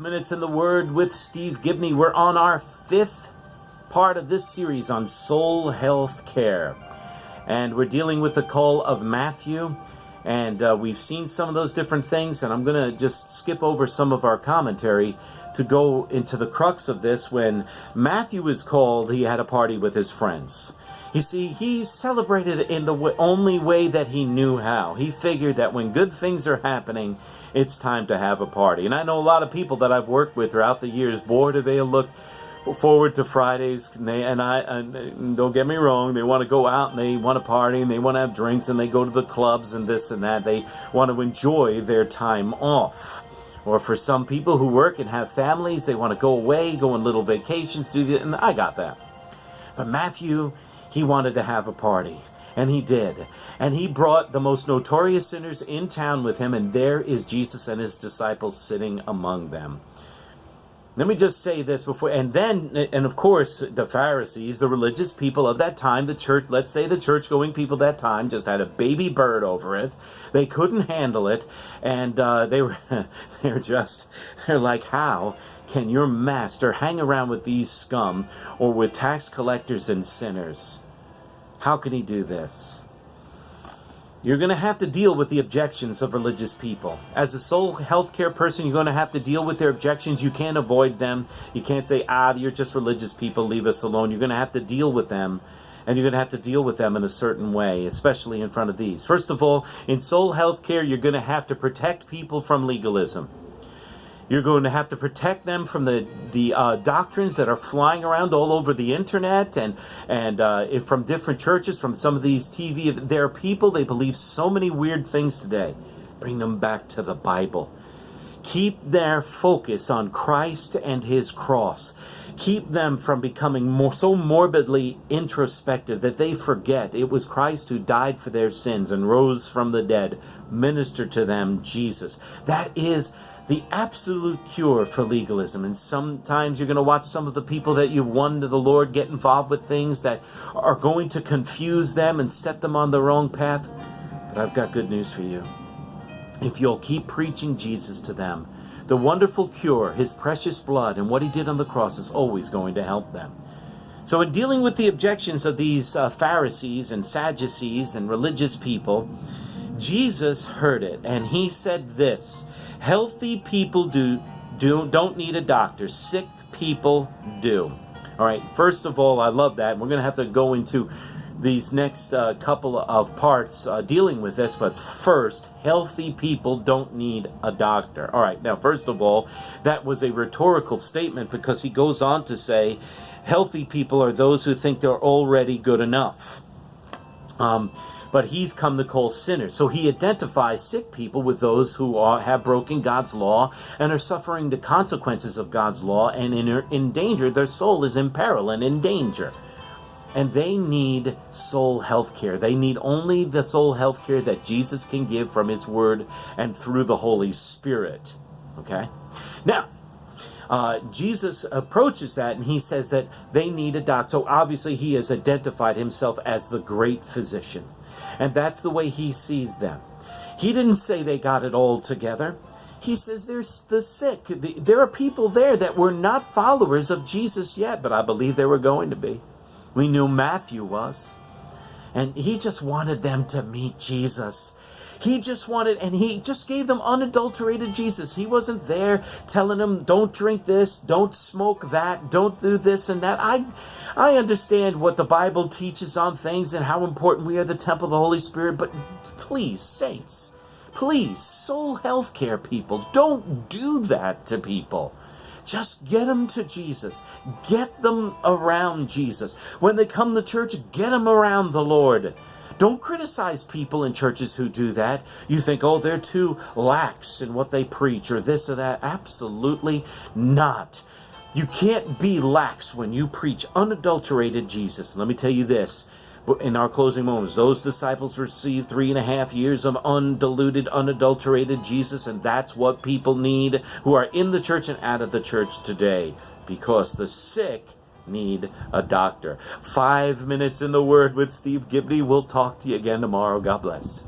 Minutes in the Word with Steve Gibney. We're on our fifth part of this series on soul health care. And we're dealing with the call of Matthew. And we've seen some of those different things. And I'm going to just skip over some of our commentary to go into the crux of this. When Matthew was called, he had a party with his friends. You see, he celebrated in the only way that he knew how. He figured that when good things are happening, it's time to have a party. And I know a lot of people that I've worked with throughout the years, boy, do they look forward to Fridays. And don't get me wrong, they want to go out and they want to party and they want to have drinks and they go to the clubs and this and that. They want to enjoy their time off. Or for some people who work and have families, they want to go away, go on little vacations, do that, and I got that. But Matthew, he wanted to have a party. And he did. And he brought the most notorious sinners in town with him, and there is Jesus and his disciples sitting among them. Let me just say this before, and of course, the Pharisees, the religious people of that time, the church, let's say the church-going people of that time, just had a baby bird over it. They couldn't handle it, and they're like, how can your master hang around with these scum or with tax collectors and sinners? How can he do this? You're going to have to deal with the objections of religious people. As a soul healthcare person, you're going to have to deal with their objections. You can't avoid them. You can't say, you're just religious people, leave us alone. You're going to have to deal with them, and you're going to have to deal with them in a certain way, especially in front of these. First of all, in soul healthcare, you're going to have to protect people from legalism. You're going to have to protect them from the doctrines that are flying around all over the internet and from different churches, from some of these TV. There are people, they believe so many weird things today. Bring them back to the Bible. Keep their focus on Christ and his cross. Keep them from becoming so morbidly introspective that they forget it was Christ who died for their sins and rose from the dead. Minister to them Jesus. That is the absolute cure for legalism. And sometimes you're going to watch some of the people that you've won to the Lord get involved with things that are going to confuse them and set them on the wrong path. But I've got good news for you. If you'll keep preaching Jesus to them, the wonderful cure, his precious blood, and what he did on the cross is always going to help them. So in dealing with the objections of these Pharisees and Sadducees and religious people, Jesus heard it, and he said this: healthy people don't need a doctor. Sick people do. All right, first of all, I love that. We're going to have to go into these next couple of parts dealing with this. But first, healthy people don't need a doctor. All right, now, first of all, that was a rhetorical statement because he goes on to say, healthy people are those who think they're already good enough. But he's come to call sinners. So he identifies sick people with those who have broken God's law and are suffering the consequences of God's law and in danger. Their soul is in peril and in danger. And they need soul health care. They need only the soul health care that Jesus can give from his word and through the Holy Spirit. Okay? Now, Jesus approaches that and he says that they need a doctor. So obviously he has identified himself as the great physician. And that's the way he sees them. He didn't say they got it all together. He says there's the sick. There are people there that were not followers of Jesus yet, but I believe they were going to be. We knew Matthew was. And he just wanted them to meet Jesus. He just gave them unadulterated Jesus. He wasn't there telling them, don't drink this, don't smoke that, don't do this and that. I understand what the Bible teaches on things and how important we are the temple of the Holy Spirit, but please, saints, please, soul health care people, don't do that to people. Just get them to Jesus. Get them around Jesus. When they come to church, get them around the Lord. Don't criticize people in churches who do that. You think, they're too lax in what they preach or this or that. Absolutely not. You can't be lax when you preach unadulterated Jesus. Let me tell you this. In our closing moments, those disciples received 3.5 years of undiluted, unadulterated Jesus, and that's what people need who are in the church and out of the church today, because the sick need a doctor. 5 minutes in the Word with Steve Gibney. We'll talk to you again tomorrow. God bless.